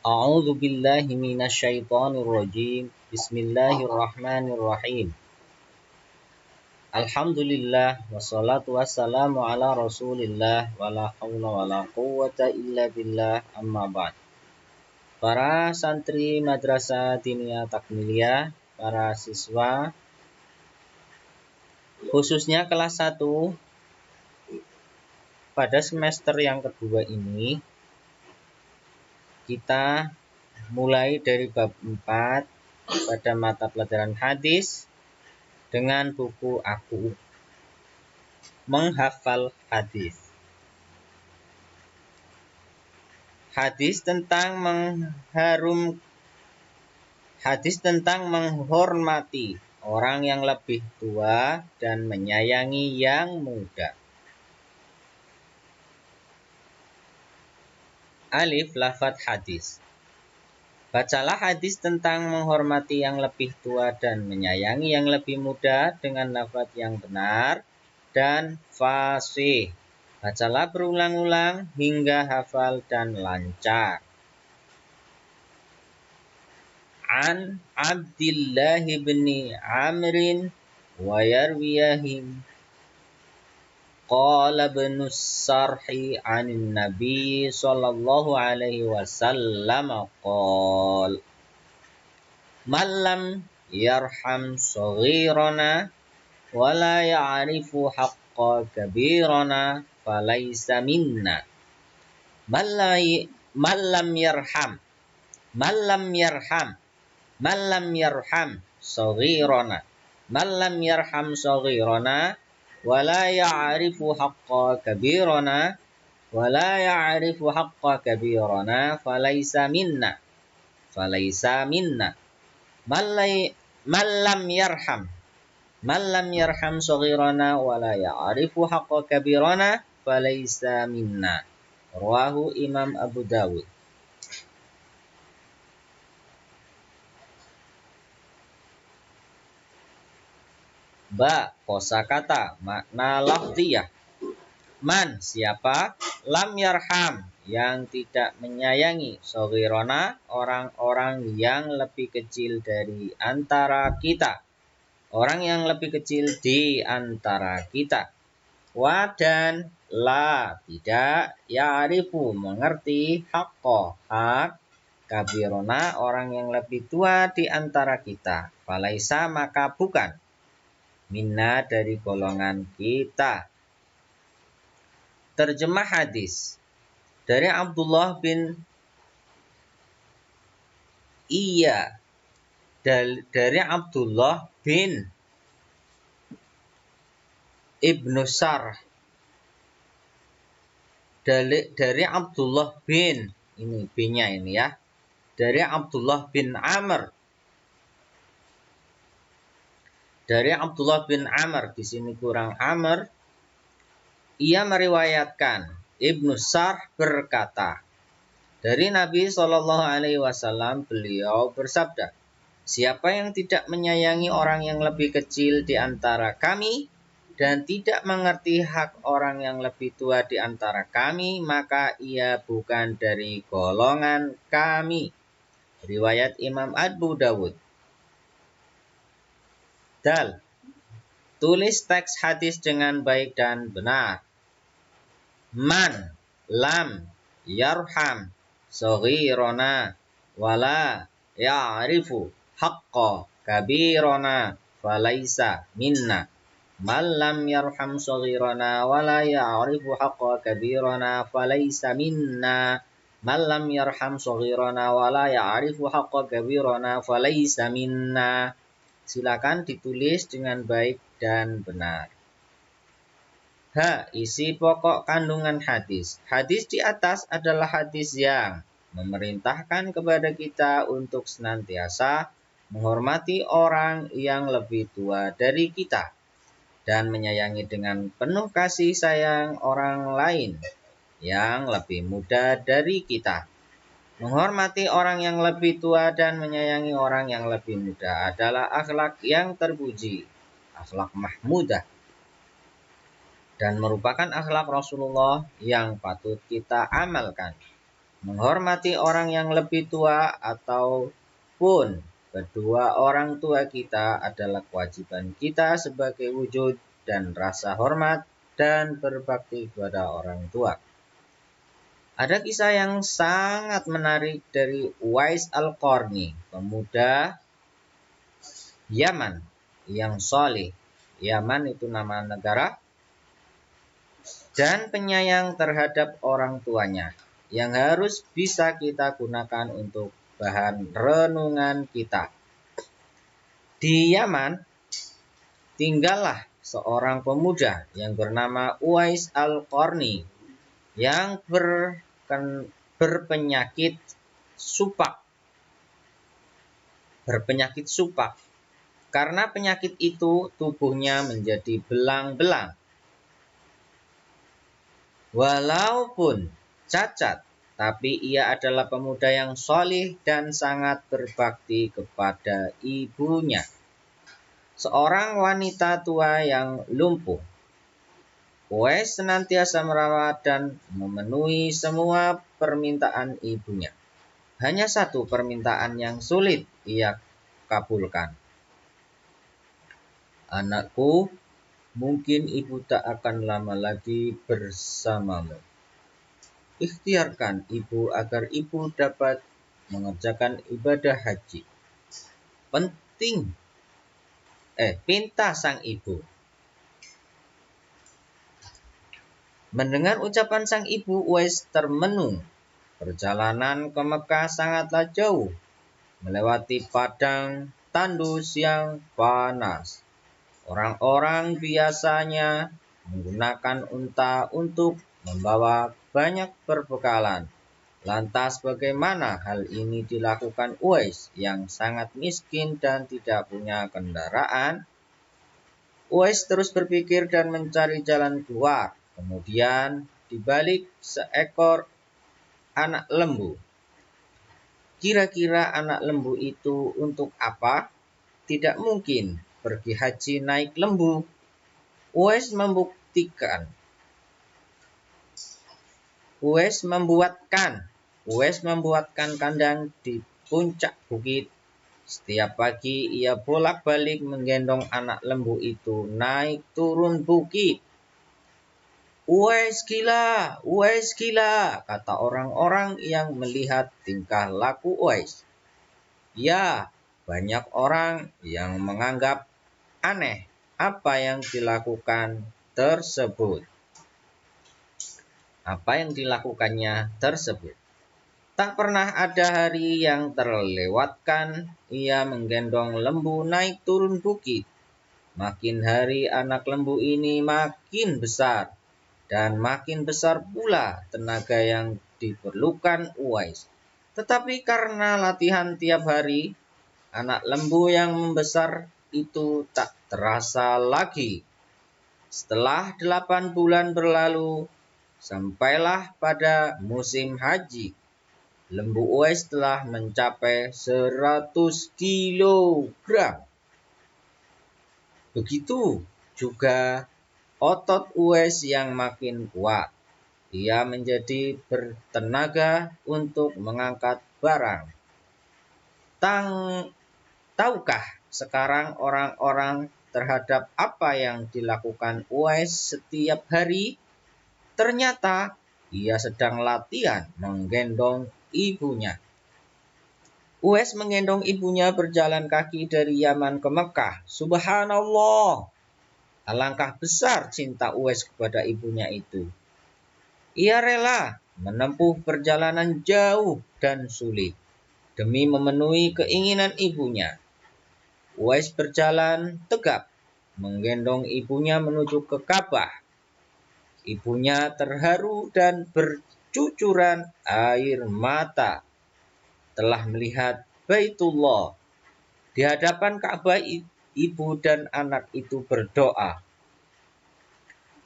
A'udzu billahi minasyaitonir rajim. Bismillahirrahmanirrahim. Alhamdulillah wassalatu wassalamu ala Rasulillah wala haula wala quwwata illa billah amma ba'd. Para santri Madrasah Diniyah Takmiliyah, para siswa khususnya kelas 1 pada semester yang kedua ini kita mulai dari bab 4 pada mata pelajaran hadis dengan buku Aku Menghafal Hadis. Hadis tentang menghormati orang yang lebih tua dan menyayangi yang muda. Alif lafadz hadis. Bacalah hadis tentang menghormati yang lebih tua dan menyayangi yang lebih muda dengan lafadz yang benar dan fasih. Bacalah berulang-ulang hingga hafal dan lancar. An Abdillah bin Amrin wa yarwiyahim qala ibn Sarhi anin Nabi sallallahu alaihi wasallam qala man lam yarham saghirana wa la ya'rifu haqqa kabirana falaysa minna. Man lam yarham saghirana wa la ya'rifu haqqa kabirana falaysa minna. Man lam yarham saghirana wa la ya'rifu haqqa kabirana falaysa minna. Rawahu Imam Abu Dawud. Ba, kosakata, makna lafziyah. Man, siapa? Lam yarham, yang tidak menyayangi. Saghirana, orang-orang yang lebih kecil dari antara kita. Orang yang lebih kecil di antara kita. Wa dan la, tidak. Ya'rifu, mengerti. Haqqo, hak. Kabirona, orang yang lebih tua di antara kita. Falaisa, maka bukan. Minna, dari golongan kita. Terjemah hadis dari Abdullah bin Ibnu Sarh, dari Abdullah bin, ini B-nya ini ya, dari Abdullah bin Amr. Dari Abdullah bin Amr, di sini kurang Amr. Ia meriwayatkan, Ibnu Sarh berkata, dari Nabi Shallallahu Alaihi Wasallam, beliau bersabda, siapa yang tidak menyayangi orang yang lebih kecil di antara kami dan tidak mengerti hak orang yang lebih tua di antara kami, maka ia bukan dari golongan kami. Riwayat Imam Abu Dawud. Dal, tulis teks hadis dengan baik dan benar. Man lam yarham saghirana wala ya'rifu haqqa kabirana falaysa minna. Man lam yarham saghirana wala ya'rifu haqqa kabirana falaysa minna. Man lam yarham saghirana wala ya'rifu haqqa kabirana falaysa minna. Silakan ditulis dengan baik dan benar. H. Isi pokok kandungan hadis. Hadis di atas adalah hadis yang memerintahkan kepada kita untuk senantiasa menghormati orang yang lebih tua dari kita dan menyayangi dengan penuh kasih sayang orang lain yang lebih muda dari kita. Menghormati orang yang lebih tua dan menyayangi orang yang lebih muda adalah akhlak yang terpuji, akhlak mahmudah, dan merupakan akhlak Rasulullah yang patut kita amalkan. Menghormati orang yang lebih tua ataupun kedua orang tua kita adalah kewajiban kita sebagai wujud dan rasa hormat dan berbakti kepada orang tua. Ada kisah yang sangat menarik dari Uwais Al-Qarni, pemuda Yaman yang soleh. Yaman itu nama negara, dan penyayang terhadap orang tuanya, yang harus bisa kita gunakan untuk bahan renungan kita. Di Yaman, tinggallah seorang pemuda yang bernama Uwais Al-Qarni yang berpenyakit supak. Karena penyakit itu tubuhnya menjadi belang-belang. Walaupun cacat, tapi ia adalah pemuda yang solih dan sangat berbakti kepada ibunya. Seorang wanita tua yang lumpuh. Uwais senantiasa merawat dan memenuhi semua permintaan ibunya. Hanya satu permintaan yang sulit ia kabulkan. Anakku, mungkin ibu tak akan lama lagi bersamamu. Ikhtiarkan ibu agar ibu dapat mengerjakan ibadah haji. Pinta sang ibu. Mendengar ucapan sang ibu, Uwais termenung. Perjalanan ke Mekah sangatlah jauh, melewati padang tandus yang panas. Orang-orang biasanya menggunakan unta untuk membawa banyak perbekalan. Lantas bagaimana hal ini dilakukan Uwais yang sangat miskin dan tidak punya kendaraan? Uwais terus berpikir dan mencari jalan keluar. Kemudian dibalik seekor anak lembu. Kira-kira anak lembu itu untuk apa? Tidak mungkin pergi haji naik lembu. Uwais membuatkan kandang di puncak bukit. Setiap pagi ia bolak-balik menggendong anak lembu itu naik turun bukit. Uwais gila, kata orang-orang yang melihat tingkah laku Uwais. Ya, banyak orang yang menganggap aneh apa yang dilakukannya tersebut. Tak pernah ada hari yang terlewatkan ia menggendong lembu naik turun bukit. Makin hari anak lembu ini makin besar, dan makin besar pula tenaga yang diperlukan Uwais. Tetapi karena latihan tiap hari, anak lembu yang membesar itu tak terasa lagi. Setelah 8 bulan berlalu, sampailah pada musim haji. Lembu Uwais telah mencapai 100 kilogram. Begitu juga otot Uwais yang makin kuat. Ia menjadi bertenaga untuk mengangkat barang. Tahukah sekarang orang-orang terhadap apa yang dilakukan Uwais setiap hari? Ternyata ia sedang latihan menggendong ibunya. Uwais menggendong ibunya berjalan kaki dari Yaman ke Mekah. Subhanallah, alangkah besar cinta Uwais kepada ibunya itu. Ia rela menempuh perjalanan jauh dan sulit demi memenuhi keinginan ibunya. Uwais berjalan tegap menggendong ibunya menuju ke Ka'bah. Ibunya terharu dan bercucuran air mata telah melihat Baitullah. Di hadapan Ka'bah, ibu dan anak itu berdoa,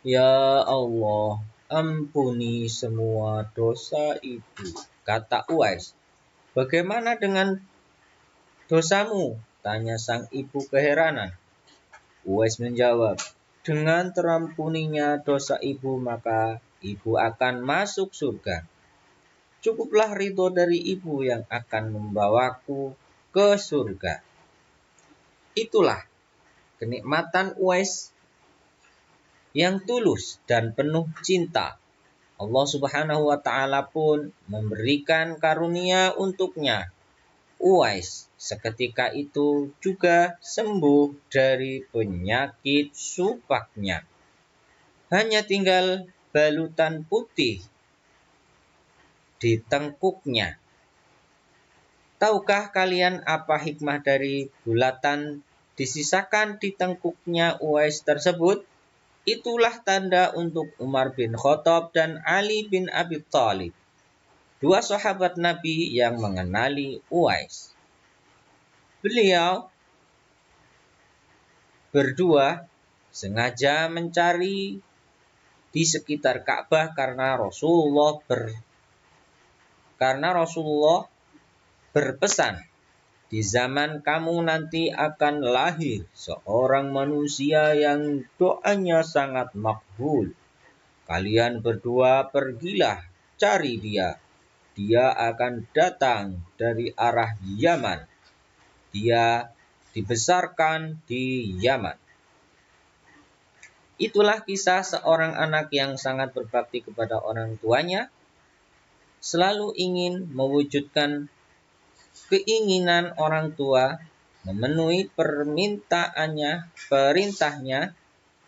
"Ya Allah, ampuni semua dosa ibu," kata Uwais. "Bagaimana dengan dosamu?" tanya sang ibu keheranan. Uwais menjawab, "Dengan terampuninya dosa ibu, maka ibu akan masuk surga." cukuplah ridho dari ibu yang akan membawaku ke surga. Itulah kenikmatan Uwais yang tulus dan penuh cinta. Allah Subhanahu wa Ta'ala pun memberikan karunia untuknya. Uwais seketika itu juga sembuh dari penyakit supaknya. Hanya tinggal balutan putih di tengkuknya. Tahukah kalian apa hikmah dari bulatan disisakan di tengkuknya Uwais tersebut? Itulah tanda untuk Umar bin Khattab dan Ali bin Abi Thalib, dua sahabat Nabi yang mengenali Uwais. Beliau berdua sengaja mencari di sekitar Ka'bah karena Rasulullah berpesan, di zaman kamu nanti akan lahir seorang manusia yang doanya sangat makbul. Kalian berdua pergilah cari dia. Dia akan datang dari arah Yaman. Dia dibesarkan di Yaman. Itulah kisah seorang anak yang sangat berbakti kepada orang tuanya, selalu ingin mewujudkan keinginan orang tua, memenuhi perintahnya,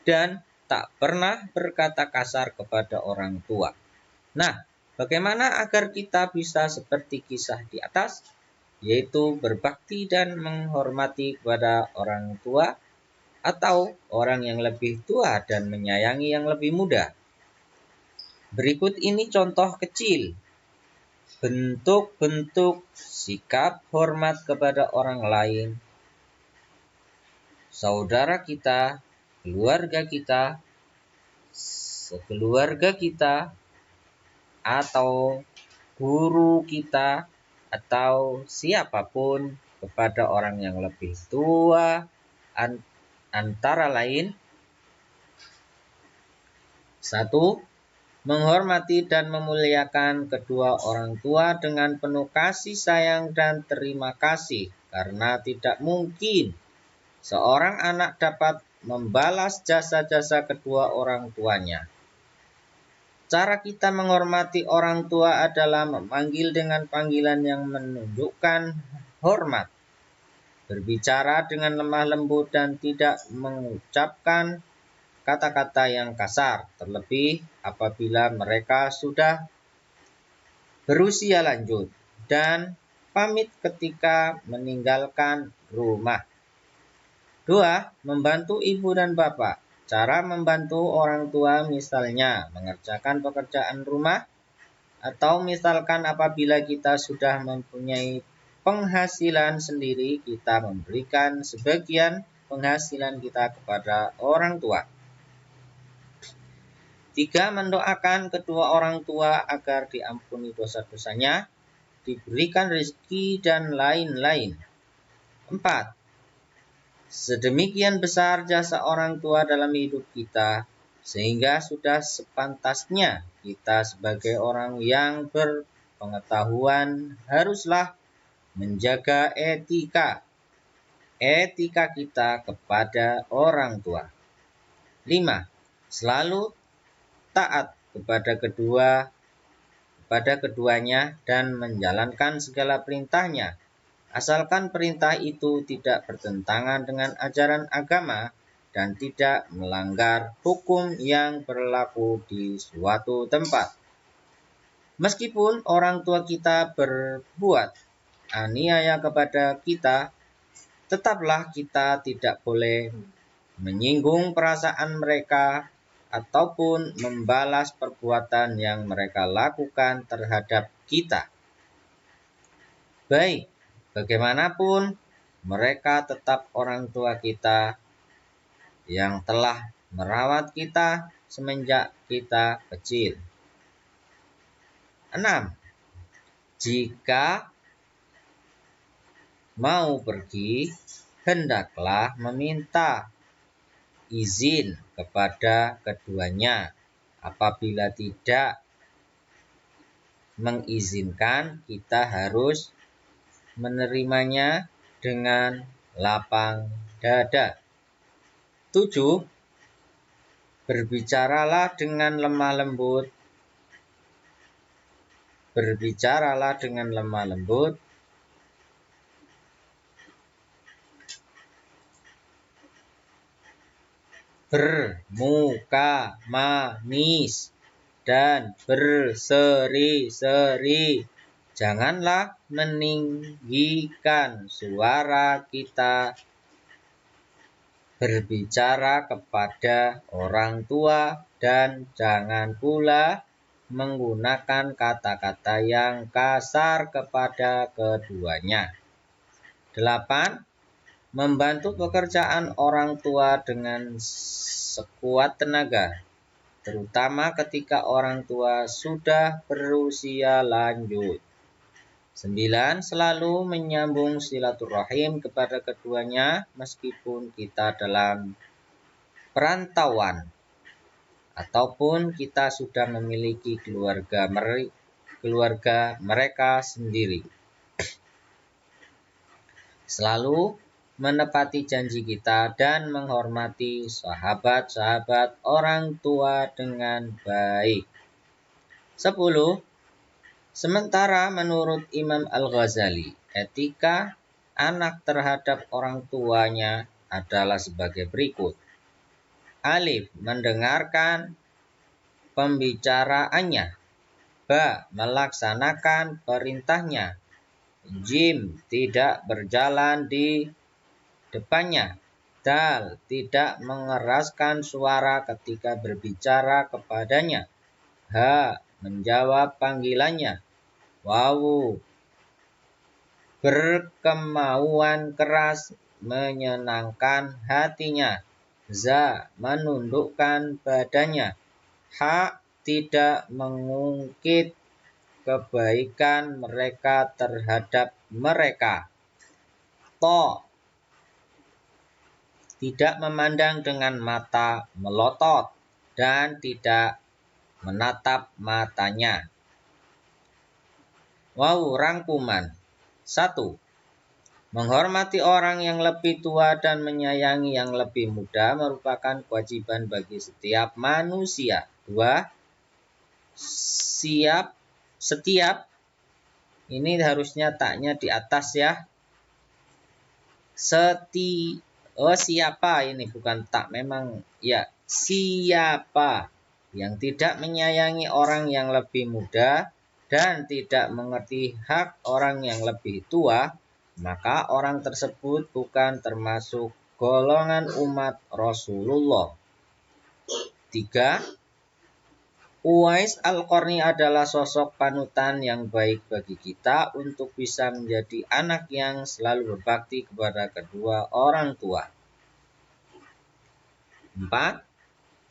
dan tak pernah berkata kasar kepada orang tua. Nah, bagaimana agar kita bisa seperti kisah di atas, yaitu berbakti dan menghormati kepada orang tua atau orang yang lebih tua dan menyayangi yang lebih muda? Berikut ini contoh kecil bentuk-bentuk sikap hormat kepada orang lain, saudara kita, sekeluarga kita, atau guru kita, atau siapapun kepada orang yang lebih tua, antara lain: 1. Menghormati dan memuliakan kedua orang tua dengan penuh kasih sayang dan terima kasih, karena tidak mungkin seorang anak dapat membalas jasa-jasa kedua orang tuanya. Cara kita menghormati orang tua adalah memanggil dengan panggilan yang menunjukkan hormat, berbicara dengan lemah lembut dan tidak mengucapkan kata-kata yang kasar, terlebih apabila mereka sudah berusia lanjut, dan pamit ketika meninggalkan rumah. 2. Membantu ibu dan bapak. Cara membantu orang tua misalnya mengerjakan pekerjaan rumah, atau misalkan apabila kita sudah mempunyai penghasilan sendiri, kita memberikan sebagian penghasilan kita kepada orang tua. 3. Mendoakan kedua orang tua agar diampuni dosa-dosanya, diberikan rezeki, dan lain-lain. 4. Sedemikian besar jasa orang tua dalam hidup kita, sehingga sudah sepantasnya kita sebagai orang yang berpengetahuan haruslah menjaga etika kita kepada orang tua. 5. Selalu taat kepada keduanya dan menjalankan segala perintahnya, asalkan perintah itu tidak bertentangan dengan ajaran agama dan tidak melanggar hukum yang berlaku di suatu tempat. Meskipun orang tua kita berbuat aniaya kepada kita, tetaplah kita tidak boleh menyinggung perasaan mereka ataupun membalas perbuatan yang mereka lakukan terhadap kita. Baik, bagaimanapun, mereka tetap orang tua kita yang telah merawat kita semenjak kita kecil. 6. Jika mau pergi, hendaklah meminta izin kepada keduanya. Apabila tidak, mengizinkan, kita harus menerimanya dengan lapang dada. 7. Berbicaralah dengan lemah lembut. Berbicaralah dengan lemah lembut. Bermuka manis dan berseri-seri. Janganlah meninggikan suara kita berbicara kepada orang tua, dan jangan pula menggunakan kata-kata yang kasar kepada keduanya. 8. Membantu pekerjaan orang tua dengan sekuat tenaga, terutama ketika orang tua sudah berusia lanjut. 9. Selalu menyambung silaturahim kepada keduanya meskipun kita dalam perantauan ataupun kita sudah memiliki keluarga mereka sendiri. Selalu menepati janji kita dan menghormati sahabat-sahabat orang tua dengan baik. 10. Sementara menurut Imam Al-Ghazali, etika anak terhadap orang tuanya adalah sebagai berikut. Alif, mendengarkan pembicaraannya. Ba, melaksanakan perintahnya. Jim, tidak berjalan di depannya. Dal, tidak mengeraskan suara ketika berbicara kepadanya. Ha, menjawab panggilannya. Wawu, berkemauan keras menyenangkan hatinya. Za, menundukkan badannya. Ha, tidak mengungkit kebaikan mereka terhadap mereka. To, tidak memandang dengan mata melotot dan tidak menatap matanya. Wow, rangkuman. 1. Menghormati orang yang lebih tua dan menyayangi yang lebih muda merupakan kewajiban bagi setiap manusia. 2. Setiap ini harusnya taknya di atas ya. Siapa ini bukan tak, memang ya. Siapa yang tidak menyayangi orang yang lebih muda dan tidak mengerti hak orang yang lebih tua, maka orang tersebut bukan termasuk golongan umat Rasulullah. 3. Uwais Al-Qarni adalah sosok panutan yang baik bagi kita untuk bisa menjadi anak yang selalu berbakti kepada kedua orang tua. 4.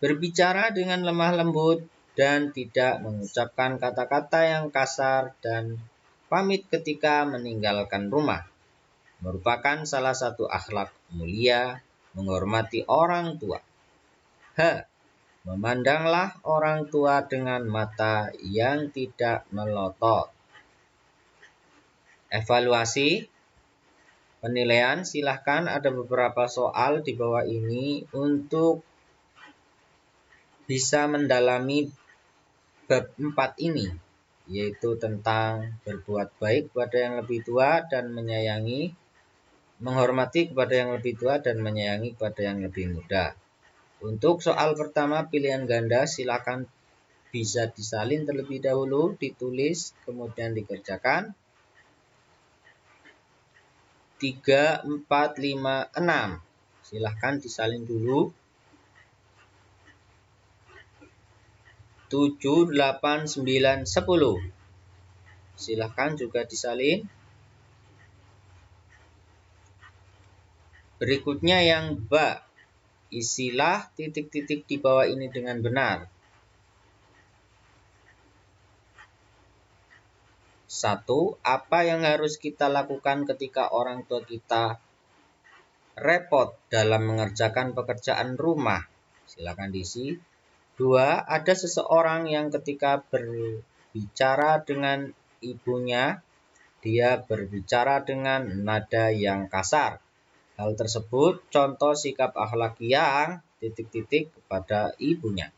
Berbicara dengan lemah lembut dan tidak mengucapkan kata-kata yang kasar dan pamit ketika meninggalkan rumah merupakan salah satu akhlak mulia menghormati orang tua. H. Memandanglah orang tua dengan mata yang tidak melotot. Evaluasi penilaian, silahkan, ada beberapa soal di bawah ini untuk bisa mendalami bab 4 ini, yaitu tentang berbuat baik kepada yang lebih tua dan menghormati kepada yang lebih tua dan menyayangi kepada yang lebih muda. Untuk soal pertama pilihan ganda, silakan bisa disalin terlebih dahulu, ditulis, kemudian dikerjakan. 3, 4, 5, 6. Silahkan disalin dulu. 7, 8, 9, 10. Silahkan juga disalin. Berikutnya yang ba. Isilah titik-titik di bawah ini dengan benar. 1. Apa yang harus kita lakukan ketika orang tua kita repot dalam mengerjakan pekerjaan rumah? Silakan diisi. 2. Ada seseorang yang ketika bicara dengan ibunya, dia berbicara dengan nada yang kasar. Hal tersebut contoh sikap akhlak yang ... kepada ibunya.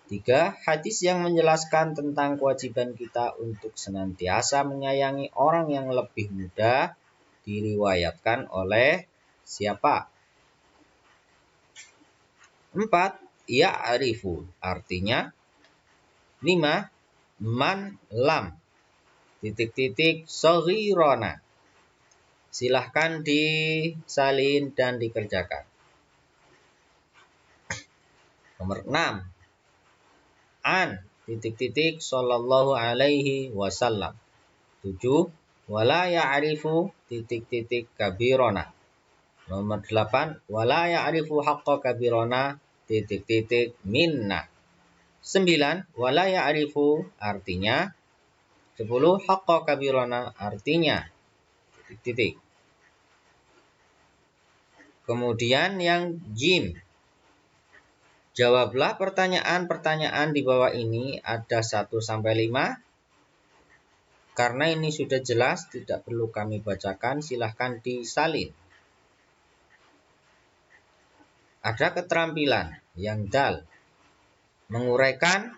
3. Hadis yang menjelaskan tentang kewajiban kita untuk senantiasa menyayangi orang yang lebih muda diriwayatkan oleh siapa? 4. Ya'rifu, artinya. 5. Man lam ... shaghirana. Silahkan disalin dan dikerjakan. Nomor 6. An ... sallallahu alaihi wasallam. 7. Wala ya'rifu ... kabirona. Nomor 8. Wala ya'rifu haqqa kabirona ... minna. 9. Wala ya'rifu, artinya. 10. Haqqa kabirona, artinya. Kemudian yang jim. Jawablah pertanyaan-pertanyaan di bawah ini, ada 1-5. Karena ini sudah jelas, tidak perlu kami bacakan, silahkan disalin. Ada keterampilan yang dal. Menguraikan,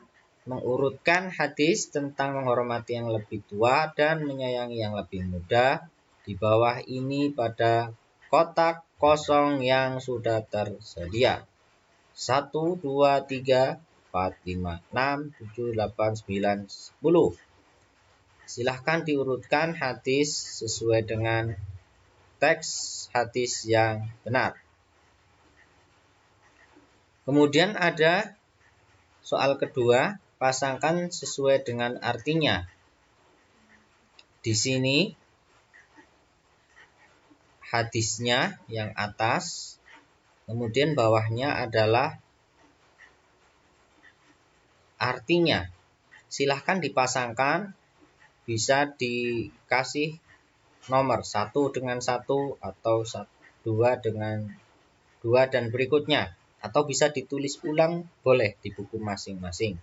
mengurutkan hadis tentang menghormati yang lebih tua dan menyayangi yang lebih muda di bawah ini pada kotak kosong yang sudah tersedia. 1, 2, 3, 4, 5, 6, 7, 8, 9, 10. Silahkan diurutkan hadis sesuai dengan teks hadis yang benar. Kemudian ada soal kedua, pasangkan sesuai dengan artinya. Di sini hadisnya yang atas, kemudian bawahnya adalah artinya. Silahkan dipasangkan, bisa dikasih nomor 1 dengan 1 atau 2 dengan 2 dan berikutnya. Atau bisa ditulis ulang, boleh di buku masing-masing.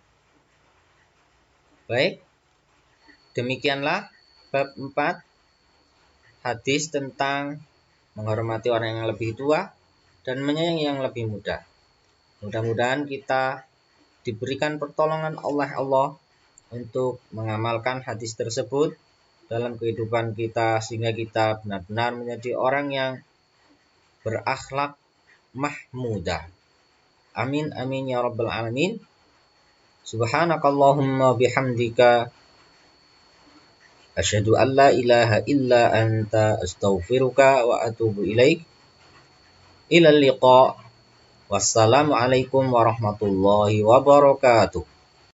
Baik, demikianlah bab 4, hadis tentang menghormati orang yang lebih tua dan menyayangi yang lebih muda. Mudah-mudahan kita diberikan pertolongan oleh Allah untuk mengamalkan hadis tersebut dalam kehidupan kita, sehingga kita benar-benar menjadi orang yang berakhlak mahmudah. Amin amin ya rabbal alamin. Subhanakallahumma bihamdika asyhadu an la ilaha illa anta astaghfiruka wa atubu ilaik. Ilal liqa. Wassalamualaikum warahmatullahi wabarakatuh.